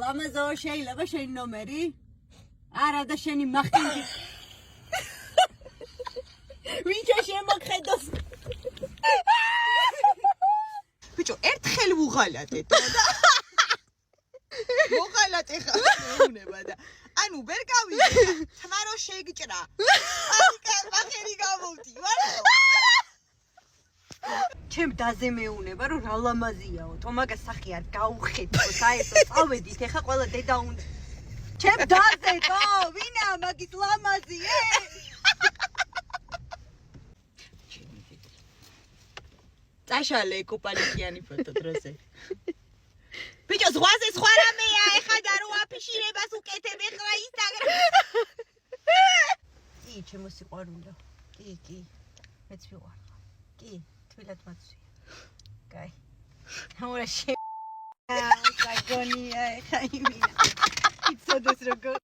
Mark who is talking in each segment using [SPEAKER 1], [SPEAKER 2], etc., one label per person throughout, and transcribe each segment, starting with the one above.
[SPEAKER 1] ლამაზო შეიძლება შენი ნომერი? არა და შენი მახინჯი. ვინჩა შემოხედოს.
[SPEAKER 2] ბიჭო, ერთხელ ვუღალატეთ და მოღალატე ხარ მეუნება და ანუ ვერ გავიდე თმარო შეგჭრა აი მახერი გამოვდი ვარდო
[SPEAKER 1] ჩემ დაზე მეუნება რომ რა ლამაზიაო თომაგას სახი არ გაუხედო საერთოდ წავედით ეხა ყველა დედა უნდა ჩემ დაზე თო ვინა მაგის ლამაზი
[SPEAKER 2] წაშალე კოპალიკიანი ფოტო დროზე ბიჭო ზღვაზე სხვა რამეა ეხა და რო აფიშირებას უკეთებ ეხლა ინსტაგრამში
[SPEAKER 1] კი ჩემო სიყვარულო კი მეც ვიყვარხარ კი თბილად მაცვია კაი ამორა შე გაგონია ეხა იმინა იცოდეს როგორ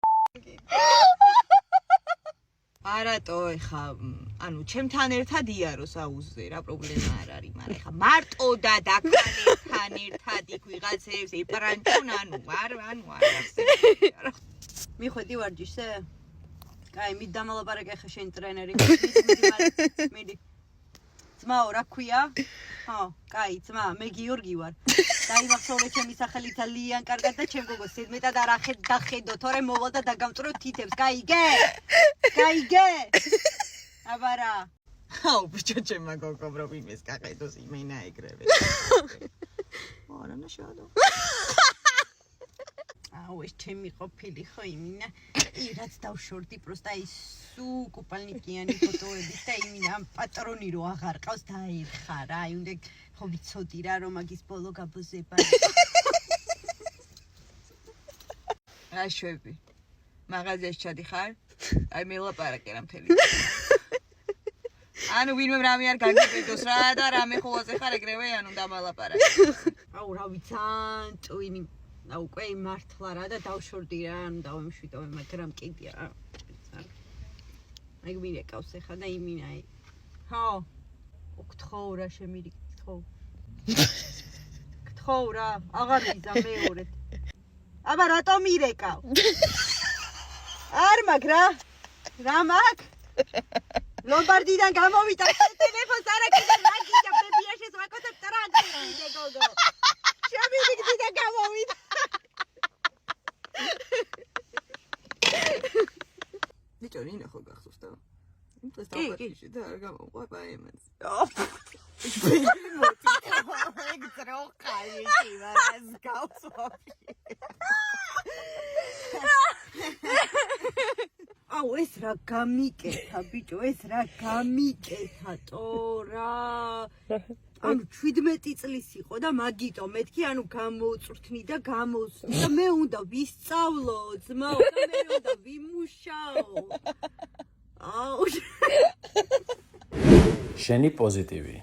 [SPEAKER 2] არატო ეხა ანუ ჩემთან ერთად იაროს აუზზე რა პრობლემა არ არის მაგრამ ეხა მარტო და დაკანებთან ერთად იქ ვიღაცებს ეპრანჩონ ანუ არ
[SPEAKER 1] მიხვედი ვარჯიშზე კაი მით დამალაპარაკე ხა შენ ტრენერი მიდი ძმაო რა ქვია ხო კაი ძმა მე გიორგი ვარ დაიმახსოვრე ჩემი სახელი ძალიან კარგად და ჩემ გოგოს ზედმეტად არ დახედო თორე მოვალ და დაგამწრო თითებს გაიგე აბარა
[SPEAKER 2] აუ ბიჭო ჩემმა გოგომ რომ იმეს გაყედოს იმენა ეგრევე არა ნაშადო
[SPEAKER 1] აუ ეს ჩემი ყოფილი ხო იმინა ი რაც დავშორდი პროსტა ის სუ კუპალნიკიანი ფოტოების და იმინა ამ პატრონი რო აღარ ყავს დაერხარა აი უნდა ხო ვიცოდი რა რომ მაგის ბოლო გაბოზება
[SPEAKER 2] რა შვები მაღაზიაში ჩადიხარ აი მელაპარაკე რა მთელი ანუ ვინმე რამე არ გაგიბედოს რა და რამე ხოლოზე ხარ ეგრევე ანუ დამალაპარაკე
[SPEAKER 1] აუ რა ვიცან ტვინი აუ უკვე მართლა რა და დავშორდი რა ანუ დავემშვიდოვე მაგრამ კიდია რა აი მირეკავს ახლა და იმინა აი ხო გთხოვ რა შემირი გთხოვ რა აღარ ვიზა მეორედ აბა რატო მირეკავ არ მაგ რა მაგ ლომბარდიდან გამოვიდა ტელეფონს არაკიდა მაგიდა ბებიაშეს ვაკეთებ ტრანსფერი გოგო შემიგდი და გამოვიდა
[SPEAKER 2] ბიჭო ნინა ხო გახსოვს და იმას დავფიქრე და არ გამოვყვა იმას ეგ ტროხალი კივარას გავსვაფი
[SPEAKER 1] აუ ეს რა გამიკეთა ბიჭო ეს რა გამიკეთა ტორა ანუ 17 წლის იყო და მაგიტო მეთქი ანუ გამოუწვრთნი და გამოსვი და მე უნდა ვისწავლო ძმაო და მე უნდა ვიმუშაო აუ
[SPEAKER 3] შენი პოზიტივი